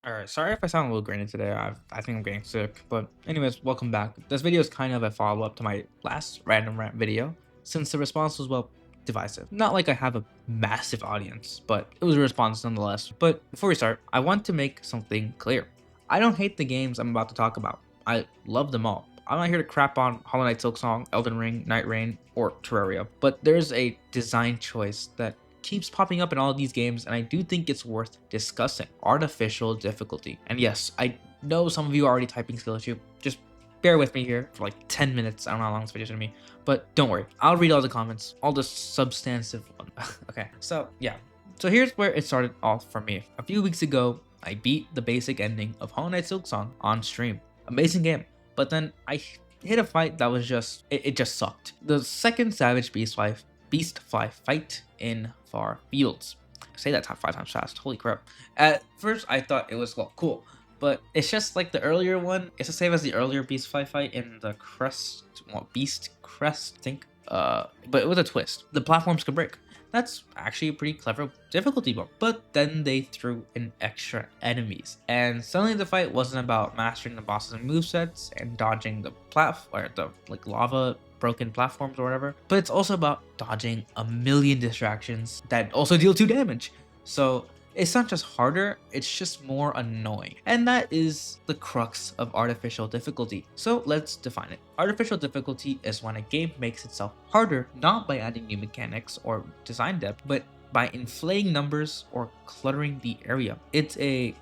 Alright, sorry if I sound a little grainy today. I think I'm getting sick. But anyways, welcome back. This video is kind of a follow-up to my last random rant video, since the response was, well, divisive. Not like I have a massive audience, but it was a response nonetheless. But before we start, I want to make something clear. I don't hate the games I'm about to talk about. I love them all. I'm not here to crap on Hollow Knight Silksong, Elden Ring, Nightreign, or Terraria, but there's a design choice that keeps popping up in all of these games, and I do think it's worth discussing. Artificial difficulty. And yes, I know some of you are already typing skill issue. Just bear with me here for like 10 minutes. I don't know how long this video is gonna be, but don't worry. I'll read all the comments, all the substantive one. Okay, so yeah. So here's where it started off for me. A few weeks ago, I beat the basic ending of Hollow Knight Silksong on stream. Amazing game. But then I hit a fight that was just, it just sucked. The second Savage Beastfly fight in Far Fields. I say that 5 times fast. Holy crap. At first, I thought it was, well, cool. But it's just like the earlier one. It's the same as the earlier Beastfly fight in the Beast Crest, I think. But with a twist. The platforms could break. That's actually a pretty clever difficulty bump. But then they threw in extra enemies. And suddenly the fight wasn't about mastering the bosses and movesets and dodging the lava broken platforms or whatever, but it's also about dodging a million distractions that also deal 2 damage. So it's not just harder, it's just more annoying. And that is the crux of artificial difficulty. So let's define it. Artificial difficulty is when a game makes itself harder, not by adding new mechanics or design depth, but by inflating numbers or cluttering the area. It's a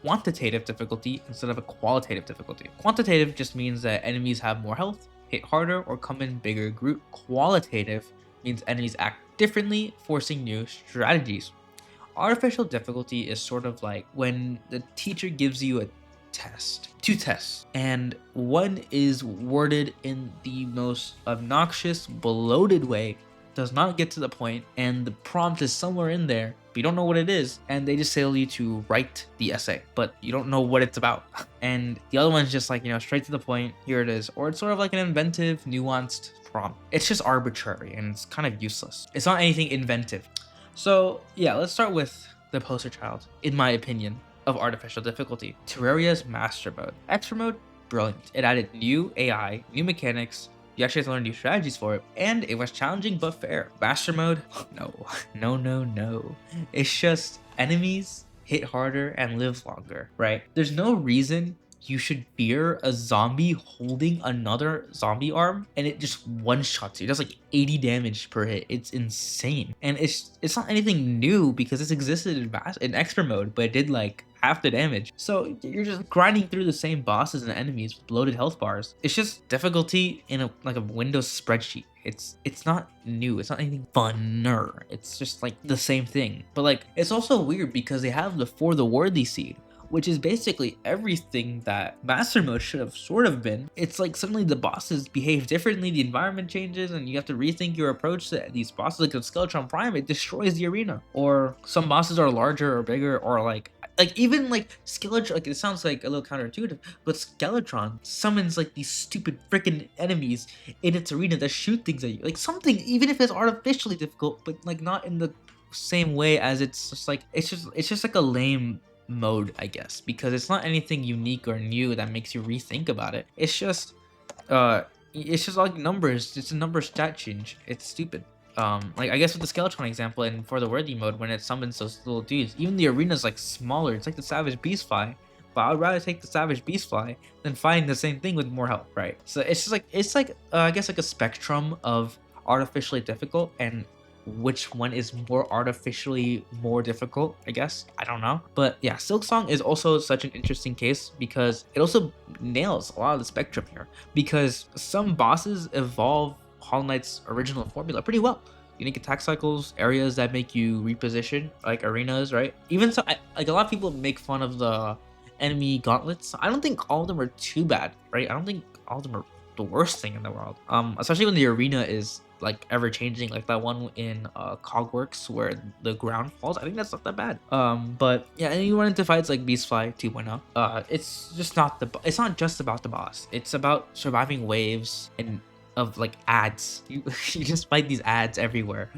quantitative difficulty instead of a qualitative difficulty. Quantitative just means that enemies have more health, hit harder, or come in bigger group. Qualitative means enemies act differently, forcing new strategies. Artificial difficulty is sort of like when the teacher gives you a test, 2 tests, and one is worded in the most obnoxious, bloated way, does not get to the point, and the prompt is somewhere in there, but you don't know what it is, and they just tell you to write the essay, but you don't know what it's about. And the other one's just like, straight to the point, here it is. Or it's sort of like an inventive, nuanced prompt. It's just arbitrary, and it's kind of useless. It's not anything inventive. So yeah, let's start with the poster child, in my opinion, of artificial difficulty. Terraria's Master Mode. Extra Mode, brilliant. It added new AI, new mechanics, you actually have to learn new strategies for it, and it was challenging but fair. Master Mode, no. It's just enemies hit harder and live longer, right? There's no reason you should fear a zombie holding another zombie arm and it just one-shots you. It does like 80 damage per hit. It's insane. And it's not anything new because this existed in extra mode, but it did like half the damage. So you're just grinding through the same bosses and enemies with bloated health bars. It's just difficulty in a Windows spreadsheet. It's not new. It's not anything funner. It's just like the same thing. But like it's also weird because they have the For the Worthy seed, which is basically everything that Master Mode should have sort of been. It's like suddenly the bosses behave differently, the environment changes, and you have to rethink your approach to these bosses. Like in Skeletron Prime, it destroys the arena. Or some bosses are larger or bigger, or like even like Skeletron, like it sounds like a little counterintuitive, but Skeletron summons like these stupid freaking enemies in its arena that shoot things at you. Like something, even if it's artificially difficult, but like not in the same way as it's just like a lame mode, I guess, because it's not anything unique or new that makes you rethink about it. It's just like numbers. It's a number stat change. It's stupid. Like I guess with the Skeletron example and For the Worthy mode, when it summons those little dudes, even the arena's like smaller. It's like the Savage Beastfly, but I would rather take the Savage Beastfly than fighting the same thing with more health, right? So it's just like I guess like a spectrum of artificially difficult and which one is more artificially more difficult, I guess. I don't know. But yeah, Silksong is also such an interesting case because it also nails a lot of the spectrum here, because some bosses evolve Hollow Knight's original formula pretty well. Unique attack cycles, areas that make you reposition, like arenas, right? Even so, like a lot of people make fun of the enemy gauntlets. I don't think all of them are too bad, right? I don't think all of them are the worst thing in the world. Especially when the arena is like ever changing, like that one in Cogworks where the ground falls. I think that's not that bad. But yeah, and you run into fights like Beastfly 2.0. It's just not it's not just about the boss. It's about surviving waves and of like ads. You just fight these ads everywhere.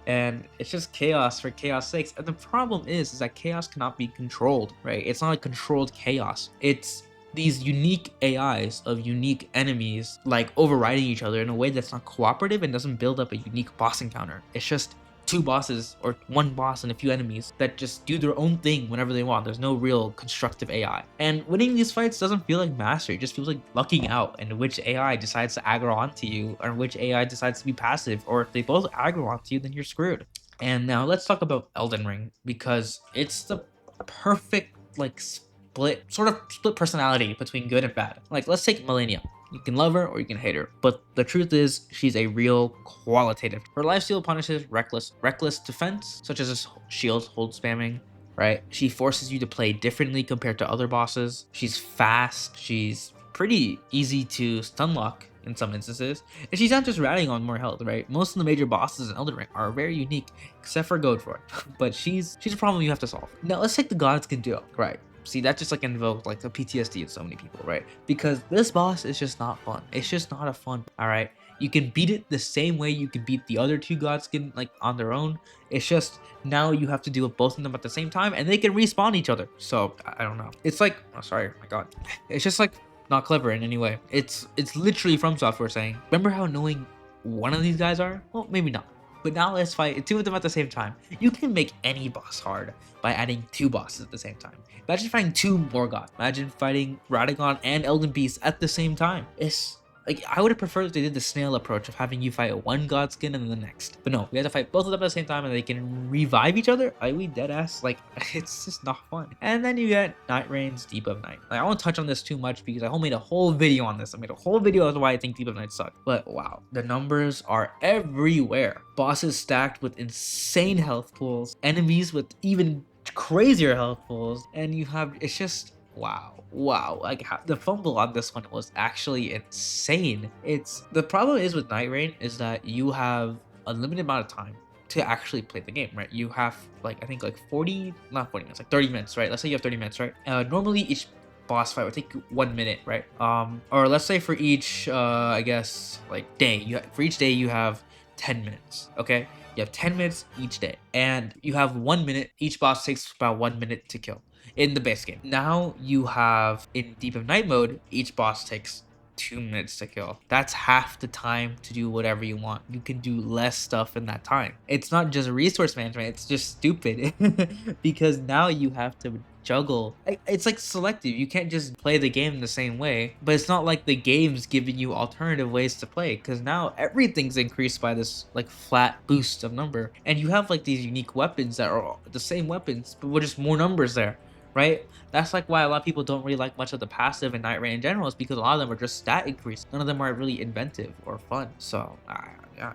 and it's just chaos for chaos sakes. And the problem is that chaos cannot be controlled, right? It's not a controlled chaos. It's these unique AIs of unique enemies like overriding each other in a way that's not cooperative and doesn't build up a unique boss encounter. It's just two bosses or one boss and a few enemies that just do their own thing whenever they want. There's no real constructive AI. And winning these fights doesn't feel like mastery. It just feels like lucking out and which AI decides to aggro onto you or which AI decides to be passive. Or if they both aggro onto you, then you're screwed. And now let's talk about Elden Ring, because it's the perfect like split personality between good and bad. Like, let's take Millennia. You can love her or you can hate her, but the truth is she's a real qualitative. Her lifesteal punishes reckless defense, such as shield hold spamming, right? She forces you to play differently compared to other bosses. She's fast. She's pretty easy to stun lock in some instances, and she's not just riding on more health, right? Most of the major bosses in Elden Ring are very unique, except for Godfrey, but she's a problem you have to solve. Now let's take the Godskin duo, right? See, that just like invoked like the PTSD in so many people, right? Because this boss is just not fun. It's just not a fun, all right? You can beat it the same way you can beat the other two Godskin like on their own. It's just now you have to do both of them at the same time, and they can respawn each other. So I don't know. It's like, oh sorry, my god. It's just like not clever in any way. It's literally From Software saying, remember how annoying one of these guys are? Well, maybe not. But now let's fight two of them at the same time. You can make any boss hard by adding two bosses at the same time. Imagine fighting two Morgoth. Imagine fighting Radagon and Elden Beast at the same time. It's like, I would have preferred if they did the snail approach of having you fight one Godskin and then the next. But no, we have to fight both of them at the same time and they can revive each other. Are we dead ass? Like, it's just not fun. And then you get Nightreign's Deep of Night. Like, I won't touch on this too much because I made a whole video on this. I made a whole video as to why I think Deep of Night sucks. But wow, the numbers are everywhere. Bosses stacked with insane health pools, enemies with even crazier health pools, and you have, it's just wow, like the fumble on this one was actually insane. It's the problem is with Nightreign is that you have a limited amount of time to actually play the game, right? You have like, I think like 40 minutes, like 30 minutes, right? Let's say you have 30 minutes, right? Normally each boss fight would take 1 minute, right? Or let's say for each I guess like day, for each day you have 10 minutes, okay? You have 10 minutes each day, and you have 1 minute. Each boss takes about 1 minute to kill in the base game. Now you have, in Deep of Night mode, each boss takes 2 minutes to kill. That's half the time to do whatever you want. You can do less stuff in that time. It's not just resource management, it's just stupid because now you have to juggle. It's like selective. You can't just play the game the same way, but it's not like the game's giving you alternative ways to play, because now everything's increased by this like flat boost of number, and you have like these unique weapons that are the same weapons but with just more numbers there, right? That's like why a lot of people don't really like much of the passive in Nightreign in general, is because a lot of them are just stat increase. None of them are really inventive or fun. So yeah,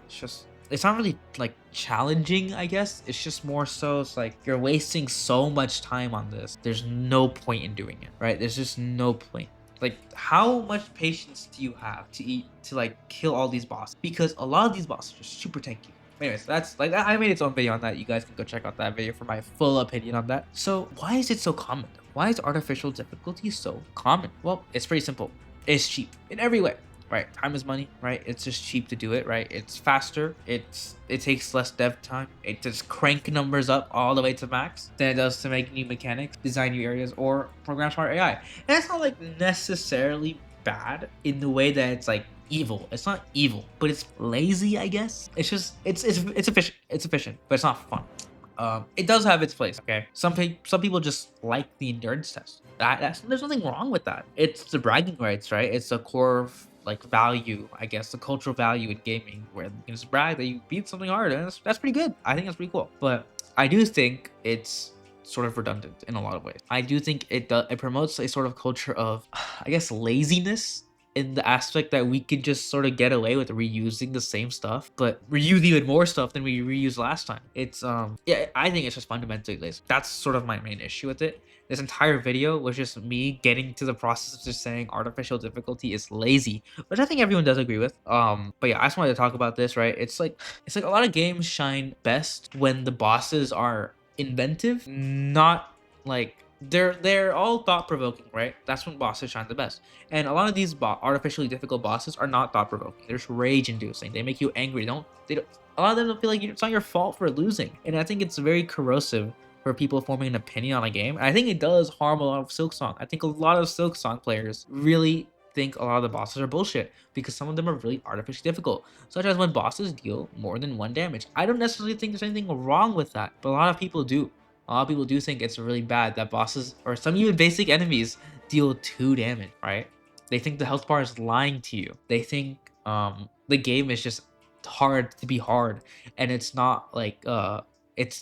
it's not really like challenging, I guess. It's just more so it's like you're wasting so much time on this. There's no point in doing it, right? There's just no point. Like, how much patience do you have to like kill all these bosses? Because a lot of these bosses are super tanky. Anyways, that's like, I made its own video on that. You guys can go check out that video for my full opinion on that. So why is it so common? Why is artificial difficulty so common? Well, it's pretty simple. It's cheap in every way, right? Time is money, right? It's just cheap to do it, right? It's faster. It takes less dev time. It just crank numbers up all the way to max than it does to make new mechanics, design new areas, or program smart AI. And it's not like necessarily bad in the way that it's like evil. It's not evil, but it's lazy, I guess. It's just it's efficient. It's efficient, but it's not fun. It does have its place, okay? Some people just like the endurance test. There's nothing wrong with that. It's the bragging rights, right? It's a core like value, I guess, the cultural value in gaming, where you can just brag that you beat something hard, and that's pretty good. I think that's pretty cool. But I do think it's sort of redundant in a lot of ways. I do think it promotes a sort of culture of, I guess, laziness, in the aspect that we can just sort of get away with reusing the same stuff, but reuse even more stuff than we reused last time. It's yeah, I think it's just fundamentally lazy. That's sort of my main issue with it. This entire video was just me getting to the process of just saying artificial difficulty is lazy, which I think everyone does agree with. But yeah, I just wanted to talk about this, right? It's like a lot of games shine best when the bosses are inventive, not like they're all thought-provoking, right? That's when bosses shine the best. And a lot of these artificially difficult bosses are not thought-provoking. They're just rage-inducing. They make you angry. A lot of them don't feel like it's not your fault for losing. And I think it's very corrosive for people forming an opinion on a game. And I think it does harm a lot of Silksong. I think a lot of Silksong players really think a lot of the bosses are bullshit because some of them are really artificially difficult, such as when bosses deal more than 1 damage. I don't necessarily think there's anything wrong with that, but a lot of people do. A lot of people do think it's really bad that bosses or some even basic enemies deal 2 damage, right? They think the health bar is lying to you. They think the game is just hard to be hard, and it's not like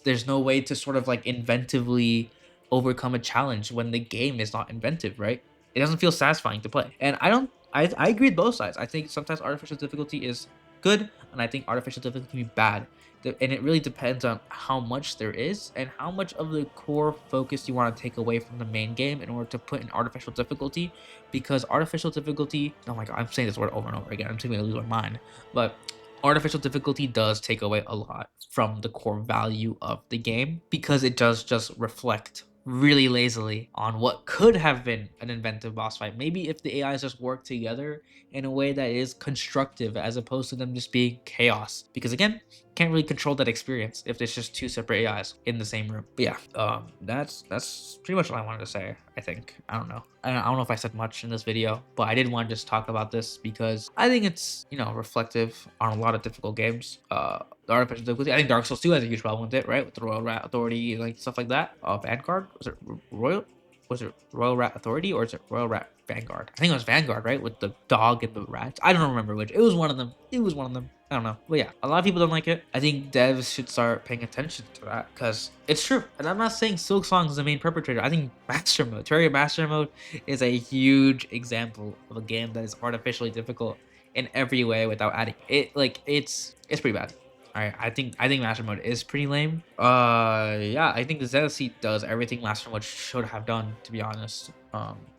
there's no way to sort of like inventively overcome a challenge when the game is not inventive, right? It doesn't feel satisfying to play. And I agree with both sides. I think sometimes artificial difficulty is good, and I think artificial difficulty can be bad. And it really depends on how much there is and how much of the core focus you want to take away from the main game in order to put in artificial difficulty. Because artificial difficulty, oh my god, I'm saying this word over and over again. I'm simply gonna lose my mind. But artificial difficulty does take away a lot from the core value of the game because it does just reflect really lazily on what could have been an inventive boss fight. Maybe if the AIs just work together in a way that is constructive as opposed to them just being chaos. Because again, can't really control that experience if there's just 2 separate AIs in the same room. But yeah, that's pretty much what I wanted to say. I think I don't know if I said much in this video, but I did want to just talk about this because I think it's, you know, reflective on a lot of difficult games. The artificial difficulty, I think Dark Souls 2 has a huge problem with it, right? With the Royal Rat Authority, like stuff like that. Vanguard, was it Royal Rat Authority or is it Royal Rat Vanguard? I think it was Vanguard, right? With the dog and the rats. I don't remember which. It was one of them. I don't know. But yeah, a lot of people don't like it. I think devs should start paying attention to that because it's true. And I'm not saying Silksong is the main perpetrator. I think Master Mode, Terraria Master Mode is a huge example of a game that is artificially difficult in every way without adding it. Like it's pretty bad. All right, I think Master Mode is pretty lame. Yeah, I think the Zelda seat does everything Master Mode should have done, to be honest.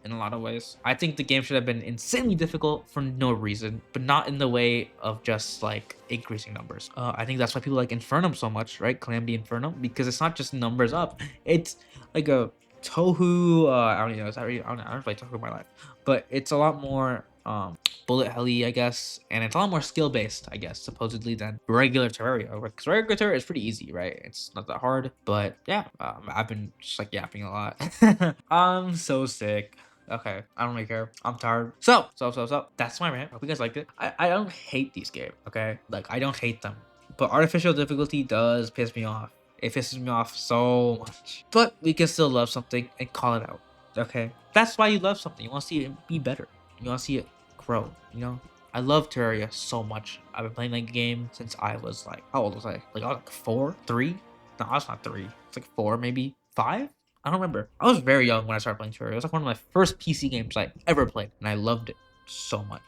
In a lot of ways, I think the game should have been insanely difficult for no reason, but not in the way of just like increasing numbers. I think that's why people like Infernum so much, right? Calamity Infernum, because it's not just numbers up. It's like a Tohu. I don't even know. Is that really, I don't know if I talk about my life, but it's a lot more bullet helly, I guess, and it's a lot more skill based, I guess, supposedly than regular Terraria. Because regular Terraria is pretty easy, right? It's not that hard, but yeah, I've been just like yapping a lot. I'm so sick. Okay, I don't really care. I'm tired. So that's my rant. Hope you guys liked it. I don't hate these games, okay? Like I don't hate them, but artificial difficulty does piss me off. It pisses me off so much. But we can still love something and call it out. Okay, that's why you love something. You want to see it be better. You want to see it grow, you know? I love Terraria so much. I've been playing that game since I was like, how old was I? Like I was like 4, 3? No, I was not 3. It's like 4, maybe 5. I don't remember. I was very young when I started playing Terraria. It was like one of my first PC games I ever played, and I loved it so much.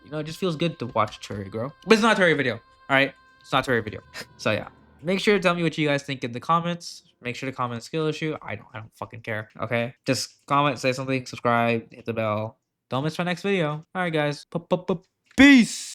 You know, it just feels good to watch Terraria grow. But it's not a Terraria video. All right, it's not a Terraria video. So yeah, make sure to tell me what you guys think in the comments. Make sure to comment skill issue. I don't fucking care. Okay, just comment, say something, subscribe, hit the bell. Don't miss my next video. All right, guys. Peace.